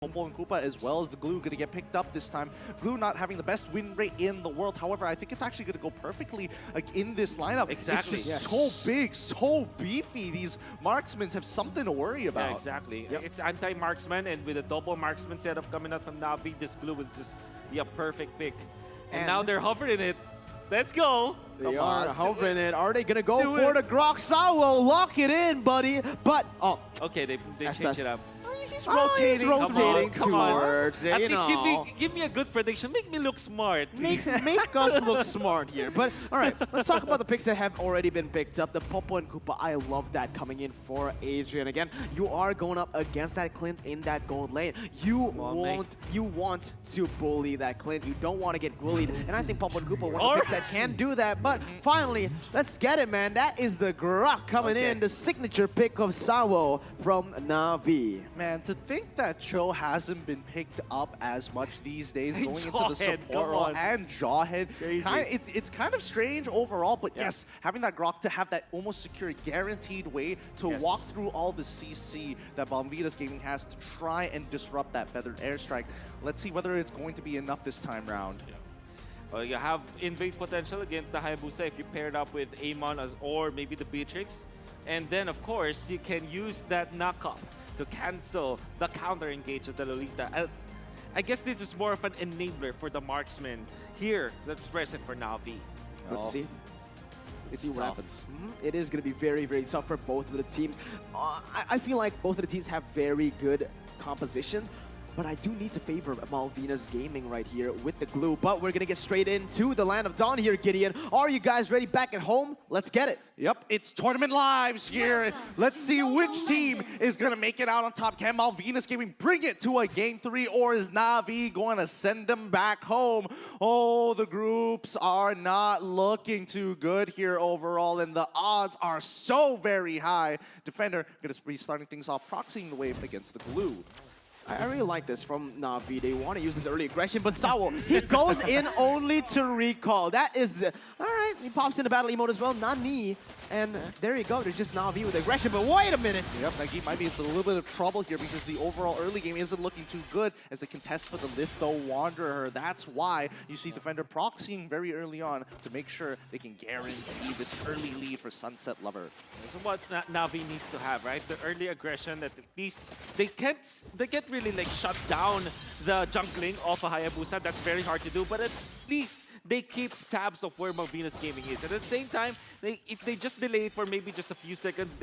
Popo and Koopa as well as the Glue going to get picked up this time. Glue not having the best win rate in the world. However, I think it's actually going to go perfectly in this lineup. Exactly. It's just so big, so beefy. These marksmen have something to worry about. Yeah, exactly. It's anti-marksman, and with a double marksman setup coming out from Navi, this Glue will just be a perfect pick. And now they're hovering it. Let's go. They are hovering it. Are they going to go for the Grok? Sawo, lock it in, buddy. But, okay, they changed it up. He's rotating. He's rotating towards it. At least give me a good prediction. Make me look smart. Make us look smart here. But, all right, let's talk about the picks that have already been picked up. The Popo and Koopa, I love that coming in for Adrian. Again, you are going up against that Clint in that gold lane. You want to bully that Clint. You don't want to get bullied. And I think Popo and Koopa are one of the picks that can do that. But finally, let's get it, man. That is the Grok coming in, the signature pick of Sawo from Navi. Man, to think that Cho hasn't been picked up as much these days going into the support role and Jawhead. It's kind of strange overall, but yes, having that Grok to have that almost secure, guaranteed way to walk through all the CC that Malvinas Gaming has to try and disrupt that feathered airstrike. Let's see whether it's going to be enough this time round. Well, you have invade potential against the Hayabusa if you pair it up with Amon or maybe the Beatrix. And then, of course, you can use that knockup to cancel the counter engage of the Lolita. I guess this is more of an enabler for the marksman here that's present for Navi. Let's see. Let's see what happens. It is going to be very, very tough for both of the teams. I feel like both of the teams have very good compositions, but I do need to favor Malvinas Gaming right here with the Glue. But we're going to get straight into the Land of Dawn here, Gideon. Are you guys ready back at home? Let's get it. Yep, it's tournament lives here. Let's see which team is going to make it out on top. Can Malvinas Gaming bring it to a Game 3, or is Navi going to send them back home? Oh, the groups are not looking too good here overall, and the odds are so very high. Defender going to be starting things off, proxying the wave against the Glue. I really like this from Navi. They want to use this early aggression, but Sawo, he goes in only to recall. That is the... All right, he pops in the battle emote as well. Nani. And there you go. There's just Navi with aggression. But wait a minute. Yep, Nagi might be in a little bit of trouble here because the overall early game isn't looking too good as they contest for the Litho Wanderer. That's why you see Defender proxying very early on to make sure they can guarantee this early lead for Sunset Lover. This is what Navi needs to have, right? The early aggression that at least they can't really like shut down the jungling of a Hayabusa. That's very hard to do, but at least they keep tabs of where Malvinas Gaming is. And at the same time, if they just delay it for maybe just a few seconds,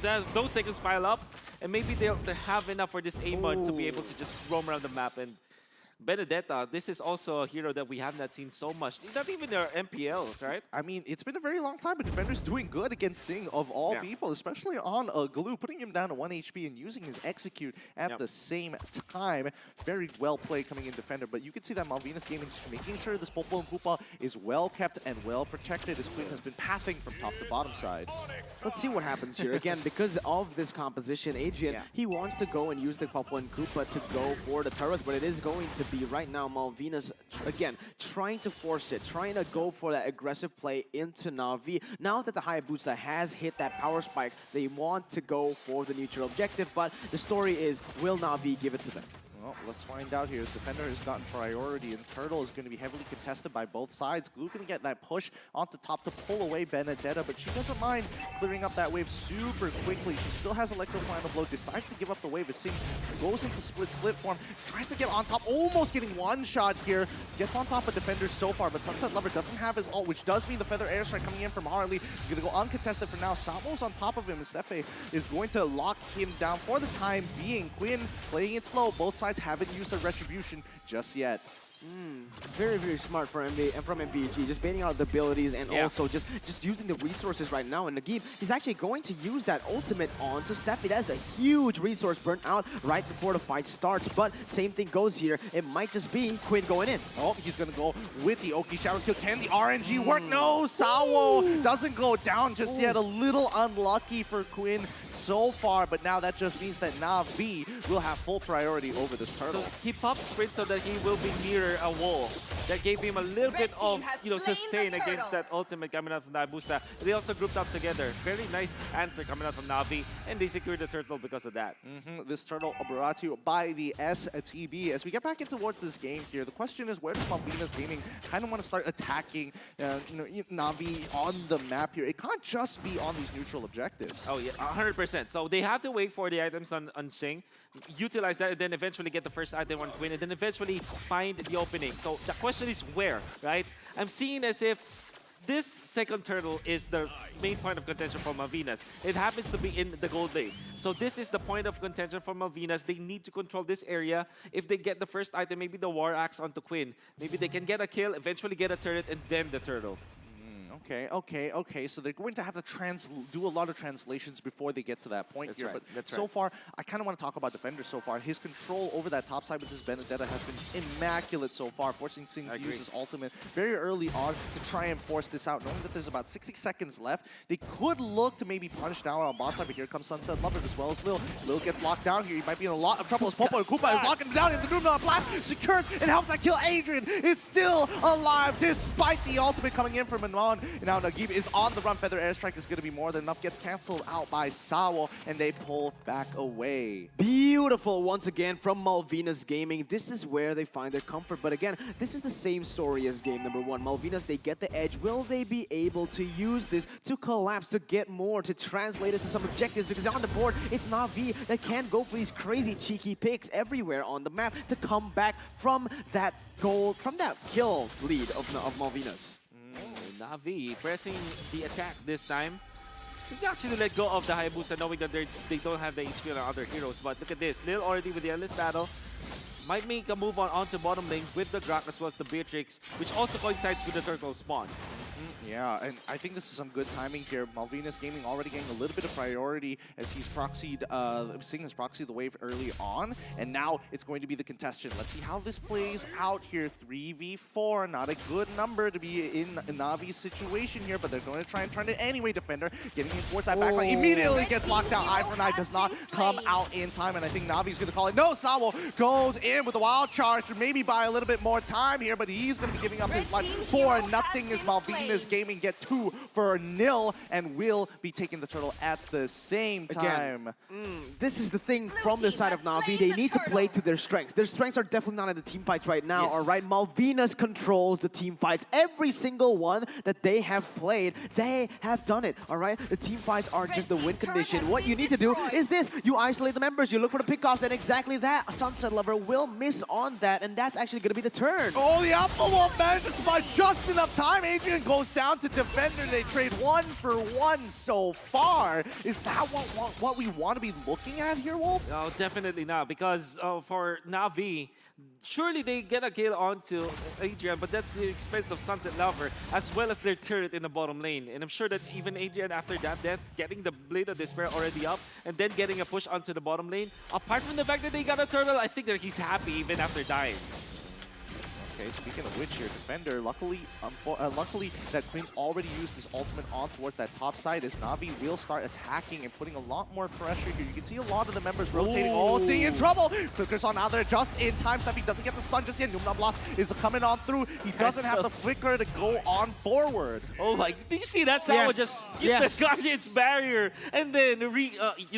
those seconds pile up, and maybe they have enough for this Amon to be able to just roam around the map. And Benedetta, this is also a hero that we have not seen so much. Not even their MPLs, right? I mean, it's been a very long time, but Defender's doing good against Sing of all people, especially on a Glue, putting him down to 1 HP and using his Execute at the same time. Very well played coming in Defender, but you can see that Malvinas Gaming just making sure this Popo and Koopa is well kept and well protected as Queen has been pathing from top to bottom side. Let's see what happens here. Again, because of this composition, Adrian, he wants to go and use the Popo and Koopa to go for the turrets, but it is going to be right now Malvinas, again, trying to force it, trying to go for that aggressive play into Navi. Now that the Hayabusa has hit that power spike, they want to go for the neutral objective, but the story is, will Navi give it to them? Well, let's find out here. Defender has gotten priority, and Turtle is going to be heavily contested by both sides. Glue going to get that push onto top to pull away Benedetta, but she doesn't mind clearing up that wave super quickly. She still has Electro Final Blow, decides to give up the wave as Sing goes into split form, tries to get on top, almost getting one shot here. Gets on top of Defender so far, but Sunset Lover doesn't have his ult, which does mean the Feather Airstrike coming in from Harley. He's going to go uncontested for now. Samo's on top of him, and Stefe is going to lock him down for the time being. Quinn playing it slow. Both sides haven't used their retribution just yet. Very, very smart from MVG, just baiting out the abilities and also just using the resources right now. And Nagib, he's actually going to use that ultimate onto Steffi. That is a huge resource burnt out right before the fight starts. But same thing goes here. It might just be Quinn going in. Oh, he's going to go with the Oki Shadow Kill. Can the RNG work? No, Sawo doesn't go down just yet. A little unlucky for Quinn so far, but now that just means that Navi will have full priority over this turtle. So he pops sprint so that he will be nearer a wall. that gave him a little Red bit of, team has you know, slain the sustain against turtle. that ultimate coming out from Hayabusa. They also grouped up together. Very nice answer coming out from Navi, and they secured the turtle because of that. This turtle brought to you by the STB. As we get back into towards this game here, the question is, where does Malvinas Gaming kind of want to start attacking Navi on the map here? It can't just be on these neutral objectives. Oh yeah, 100%. So they have to wait for the items on Sing, utilize that, and then eventually get the first item on Queen, and then eventually find the opening. So the question is where, right? I'm seeing as if this second turtle is the main point of contention for Malvinas. It happens to be in the gold lane. So this is the point of contention for Malvinas. They need to control this area. If they get the first item, maybe the War Axe onto Queen, maybe they can get a kill, eventually get a turret, and then the turtle. Okay. So they're going to have to do a lot of translations before they get to that point That's here. right. But so far, I kind of want to talk about Defender so far. His control over that top side with his Benedetta has been immaculate so far, forcing Sing to use his ultimate very early on to try and force this out, knowing that there's about 60 seconds left. They could look to maybe punch down on bot side, but here comes Sunset Lover as well as Lil. Lil gets locked down here. He might be in a lot of trouble as Popo and Koopa is locking him down in the Doom Blast. Secures and helps that kill. Adrian is still alive despite the ultimate coming in from Manon. And now Nagib is on the run. Feather Airstrike is going to be more than enough. Gets canceled out by Sawo, and they pull back away. Beautiful once again from Malvinas Gaming. This is where they find their comfort. But again, this is the same story as game number one. Malvinas, they get the edge. Will they be able to use this to collapse, to get more, to translate it to some objectives? Because on the board, it's Navi that can go for these crazy cheeky picks everywhere on the map to come back from that gold, from that kill lead of Malvinas. Navi pressing the attack this time. You can actually let go of the Hayabusa knowing that they don't have the HP on other heroes. But look at this. Lil already with the Endless Battle. Might make a move onto bottom lane with the Grak as well as the Beatrix, which also coincides with the turtle spawn. Yeah, and I think this is some good timing here. Malvinas Gaming already getting a little bit of priority as he's proxied, Sing has proxied the wave early on, and now it's going to be the contestant. Let's see how this plays out here. 3v4, not a good number to be in Navi's situation here, but they're going to try and turn it anyway. Defender getting in towards that backline, immediately gets locked out. Eye for an eye does not come out in time, and I think Navi's going to call it. No, Sawo goes in with a wild charge to maybe buy a little bit more time here, but he's going to be giving up his life for nothing as Malvinas Gaming get 2-0 and will be taking the turtle at the same time. This is the thing from the side of Navi. They need to play to their strengths. Their strengths are definitely not in the team fights right now. Yes. All right, Malvinas controls the team fights. Every single one that they have played, they have done it. All right, the team fights are just the win condition. What you need to do is this: you isolate the members, you look for the pickoffs, and exactly that. Sunset Lover will miss on that, and that's actually going to be the turn. Oh, the Alpha Wolf manages to buy just enough time. Adrian goes down to Defender. They trade 1-for-1 so far. Is that what we want to be looking at here, Wolf? No, definitely not, because for Navi, surely they get a kill onto Adrian, but that's the expense of Sunset Lover, as well as their turret in the bottom lane. And I'm sure that even Adrian, after that, getting the Blade of Despair already up, and then getting a push onto the bottom lane, apart from the fact that they got a turtle, I think that he's happy even after dying. Okay, speaking of which here, Defender, luckily that Queen already used his ultimate on towards that top side as Navi will start attacking and putting a lot more pressure here. You can see a lot of the members rotating. Oh, seeing in trouble! Flickers on out there just in time. Snappy doesn't get the stun just yet. Numnam Blast is coming on through. He doesn't have the flicker to go on forward. Oh my, did you see that? Sawo Yes. just used the Guardian's barrier, and then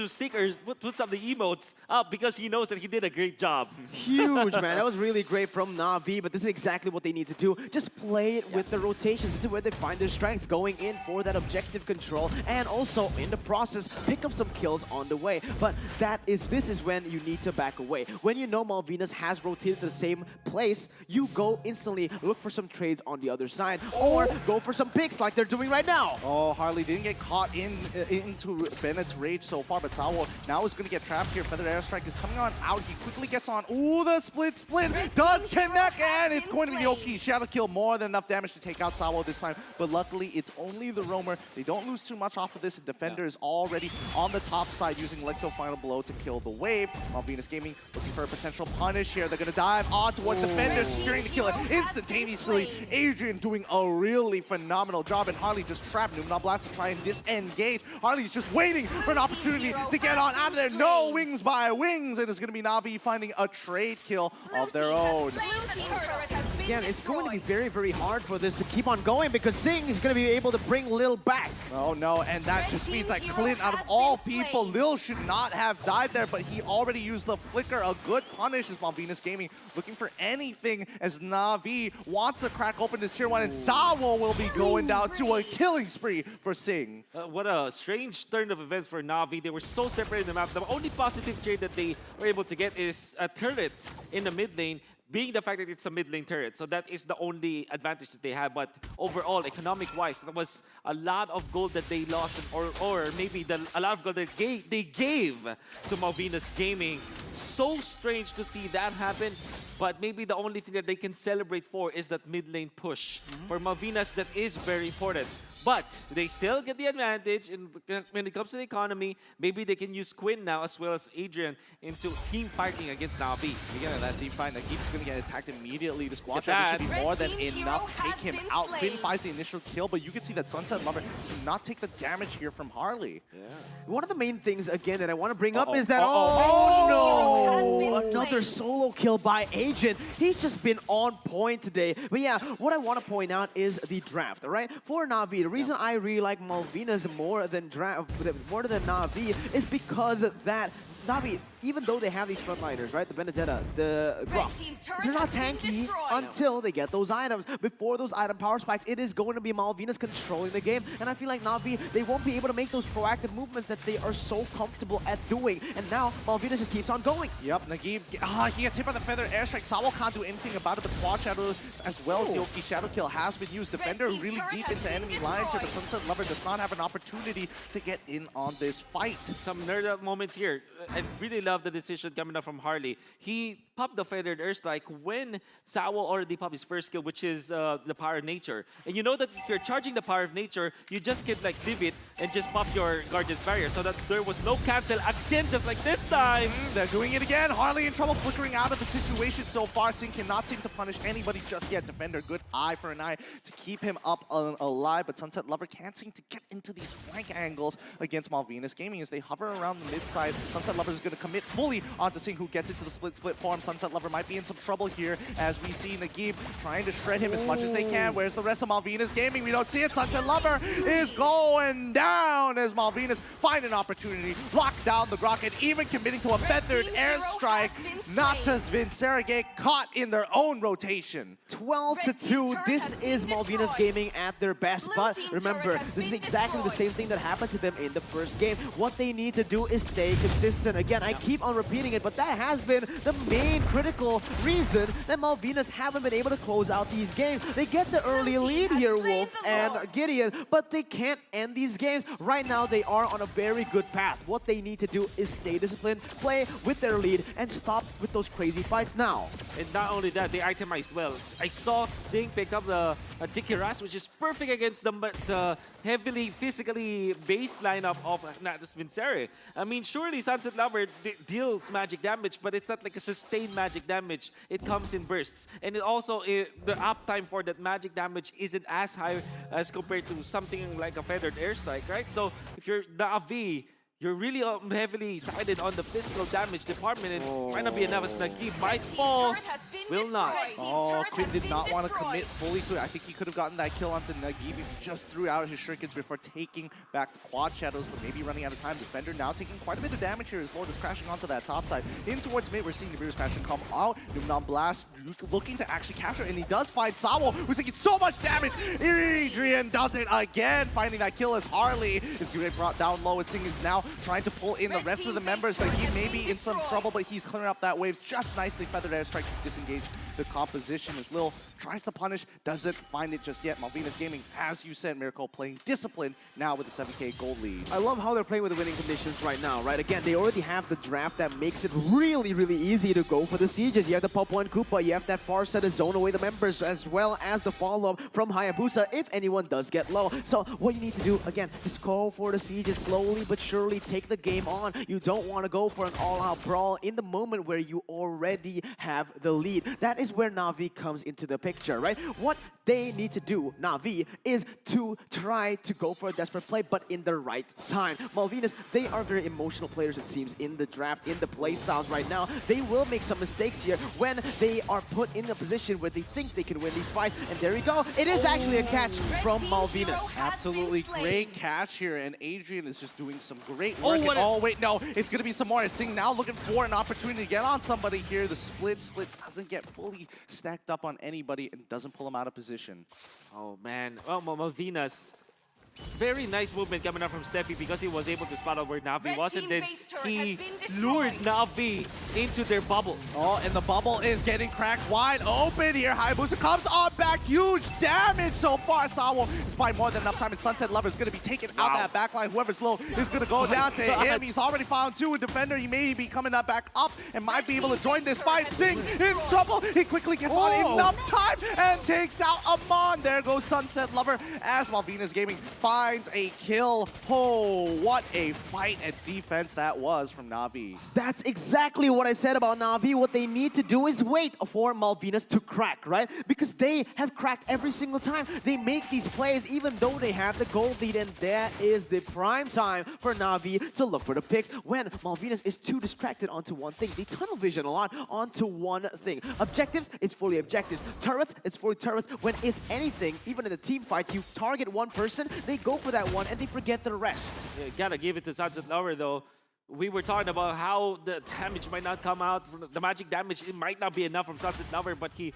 Stickers puts up the emotes up because he knows that he did a great job. Huge, man. That was really great from Navi, but this is exactly what they need to do. Just play it with the rotations. This is where they find their strengths, going in for that objective control, and also in the process, pick up some kills on the way. But this is when you need to back away. When you know Malvinas has rotated to the same place, you go instantly look for some trades on the other side, or go for some picks like they're doing right now. Oh, Harley didn't get caught into Bennett's rage so far, but Sawo now is going to get trapped here. Feather Airstrike is coming on out. He quickly gets on. Ooh, the split does connect, and it's going to be the Oki. Shadow kill, more than enough damage to take out Sawo this time, but luckily it's only the roamer. They don't lose too much off of this. The Defender is already on the top side using Lecto Final Blow to kill the wave. Malvinas Gaming looking for a potential punish here. They're going to dive on towards Defender, securing the kill instantaneously. Adrian doing a really phenomenal job, and Harley just trapped Numnam Blast to try and disengage. Harley's just waiting for an opportunity to get on out of there. No wings by wings, and it's going to be Navi finding a trade kill of their own. Blue team's turret Again, it's going to be very, very hard for this to keep on going because Sing is going to be able to bring Lil back. Oh no, and that just means that Clint, out of all people, Lil should not have died there, but he already used the flicker. A good punish as Malvinas Gaming looking for anything as Navi wants to crack open this tier 1, and Sawo will be going down to a killing spree for Sing. What a strange turn of events for Navi. They were so separated in the map. The only positive trade that they were able to get is a turret in the mid lane, being the fact that it's a mid lane turret. So that is the only advantage that they have. But overall, economic-wise, that was a lot of gold that they lost, or maybe a lot of gold that they gave to Malvinas Gaming. So strange to see that happen. But maybe the only thing that they can celebrate for is that mid lane push. For Malvinas, that is very important. But they still get the advantage when it comes to the economy. Maybe they can use Quinn now as well as Adrian into team fighting against Navi. Speaking of that team fight, Nagib's going to get attacked immediately. The squad trap should be more than enough to take him out. Quinn finds the initial kill, but you can see that Sunset Lover cannot take the damage here from Harley. Yeah. One of the main things, again, that I want to bring up is that, another solo kill by Agent. He's just been on point today. But yeah, what I want to point out is the draft, all right? For Navi, the reason I really like Malvinas more than Navi is because that Navi, even though they have these frontliners, right? The Benedetta, the Gruff, they're not tanky until they get those items. Before those item power spikes, it is going to be Malvinas controlling the game. And I feel like Navi, they won't be able to make those proactive movements that they are so comfortable at doing. And now Malvinas just keeps on going. Yep, Nagib, he gets hit by the Feather Airstrike. Sawo can't do anything about it. The Quad Shadow as well as the Oki Shadow Kill has been used. Defender really deep into enemy lines here, but Sunset Lover does not have an opportunity to get in on this fight. Some nerd up moments here. I really love the decision coming up from Harley. He popped the Feathered Airstrike when Sawo already popped his first skill, which is the Power of Nature. And you know that if you're charging the Power of Nature, you just can like leave it and just pop your Guardian's Barrier so that there was no cancel again, just like this time. They're doing it again. Harley in trouble, flickering out of the situation so far. Sing cannot seem to punish anybody just yet. Defender, good eye for an eye to keep him up alive, but Sunset Lover can't seem to get into these flank angles against Malvinas Gaming as they hover around the mid side. Sunset Lover is going to commit fully onto Sing, who gets into the split form. Sunset Lover might be in some trouble here as we see Nagib trying to shred him as much as they can. Where's the rest of Malvinas Gaming? We don't see it. Sunset Lover is going down as Malvinas find an opportunity, lock down the Grok, and even committing to a feathered airstrike. Not to Vincere get caught in their own rotation. 12-2. This is Malvinas Gaming at their best. But remember, this is exactly the same thing that happened to them in the first game. What they need to do is stay consistent. Again, I keep on repeating it, but that has been the main critical reason that Malvinas haven't been able to close out these games. They get the early lead here, Wolf and Gideon, but they can't end these games. Right now, they are on a very good path. What they need to do is stay disciplined, play with their lead, and stop with those crazy fights now. And not only that, they itemized well. I saw Sing pick up the Tikiras, which is perfect against the heavily physically based lineup of Natus Vincere. I mean, surely Sunset Lover deals magic damage, but it's not like a sustained magic damage. It comes in bursts. And it also, the uptime for that magic damage isn't as high as compared to something like a Feathered Airstrike, right? So if you're Navi, you're really heavily sided on the physical damage department, and might not be enough as Nagib might fall. Will not. Oh, Quinn did not want to commit fully to it. I think he could have gotten that kill onto Nagib if he just threw out his shurikens before taking back the Quad Shadows, but maybe running out of time. Defender now taking quite a bit of damage here as Lord is crashing onto that top side. In towards mid, we're seeing the Beerus Passion come out. Numnom Blast looking to actually capture, and he does find Sawo, who's taking so much damage. Adrian does it again, finding that kill as Harley is getting brought down low, and Sing is now trying to pull in the rest of the members, but he may be in some trouble, but he's clearing up that wave just nicely. Feathered Airstrike to disengage the composition as Lil tries to punish, doesn't find it just yet. Malvinas Gaming, as you said, Miracle, playing disciplined now with the 7K gold lead. I love how they're playing with the winning conditions right now, right? Again, they already have the draft that makes it really, really easy to go for the sieges. You have the Popo and Koopa, you have that far set to zone away the members, as well as the follow-up from Hayabusa if anyone does get low. So what you need to do, again, is go for the sieges slowly but surely. really take the game on. You don't want to go for an all-out brawl in the moment where you already have the lead. That is where Navi comes into the picture, right? What they need to do, Navi, is to try to go for a desperate play, but in the right time. Malvinas, they are very emotional players, it seems, in the draft, in the playstyles right now. They will make some mistakes here when they are put in a position where they think they can win these fights. And there we go. It is actually a catch from Malvinas. Absolutely great catch here, and Adrian is just doing some great work. Oh, wait, no, it's going to be some more. Sing now looking for an opportunity to get on somebody here. The split doesn't get fully stacked up on anybody and doesn't pull him out of position. Oh, man. Well, Malvinas. Very nice movement coming up from Steffi because he was able to spot out where Navi was, and then he lured Navi into their bubble. Oh, and the bubble is getting cracked wide open here. Hayabusa comes on back. Huge damage so far. Sawo is by more than enough time, and Sunset Lover is going to be taken out that backline. Whoever's low is going to go down to him. He's already found two. A defender, he may be coming up back up and might be able to join this fight. Sing in trouble. He quickly gets on enough time and takes out Amon. There goes Sunset Lover as Malvinas Gaming finds a kill. Oh, what a fight and defense that was from Navi. That's exactly what I said about Navi. What they need to do is wait for Malvinas to crack, right? Because they have cracked every single time. They make these plays even though they have the gold lead, and that is the prime time for Navi to look for the picks when Malvinas is too distracted onto one thing. They tunnel vision a lot onto one thing. Objectives, it's fully objectives. Turrets, it's fully turrets. When it's anything, even in the team fights, you target one person, they go for that one and they forget the rest. Yeah, gotta give it to Sunset Lover though. We were talking about how the damage might not come out, the magic damage, it might not be enough from Sunset Lover, but he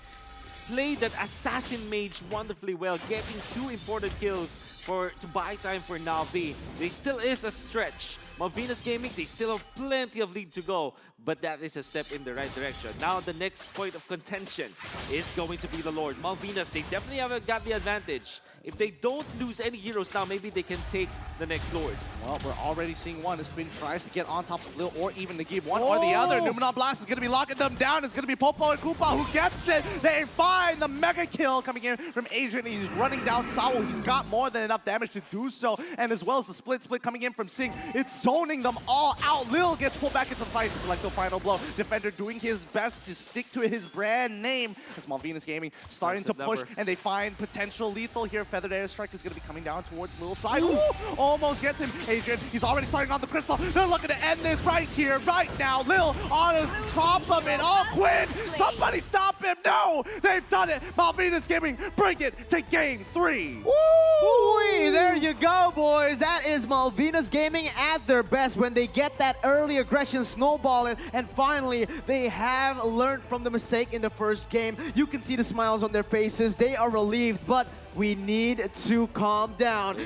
played that assassin mage wonderfully well, getting 2 important kills to buy time for Navi. There still is a stretch. Malvinas Gaming, they still have plenty of lead to go, but that is a step in the right direction. Now the next point of contention is going to be the Lord. Malvinas, they definitely haven't got the advantage. If they don't lose any heroes now, maybe they can take the next Lord. Well, we're already seeing one as Quinn tries to get on top of Lil, or even to give one or the other. Numenon Blast is going to be locking them down. It's going to be Popo and Koopa who gets it. They find the mega kill coming in from Adrian. He's running down Sawo. He's got more than enough damage to do so. And as well as the split coming in from Sing. It's zoning them all out. Lil gets pulled back into the fight. It's like the final blow. Defender doing his best to stick to his brand name as Malvinas Gaming starting to push, and they find potential lethal here. Feathered Airstrike is going to be coming down towards Lil's side. Ooh, almost gets him. Adrian, he's already starting on the crystal. They're looking to end this right here, right now. Lil on top of it. Oh, Quinn, somebody stop him. No, they've done it. Malvinas Gaming, bring it to game 3. Woo! There you go, boys. That is Malvinas Gaming at their best when they get that early aggression snowballing, and finally they have learned from the mistake in the first game. You can see the smiles on their faces. They are relieved, but we need to calm down.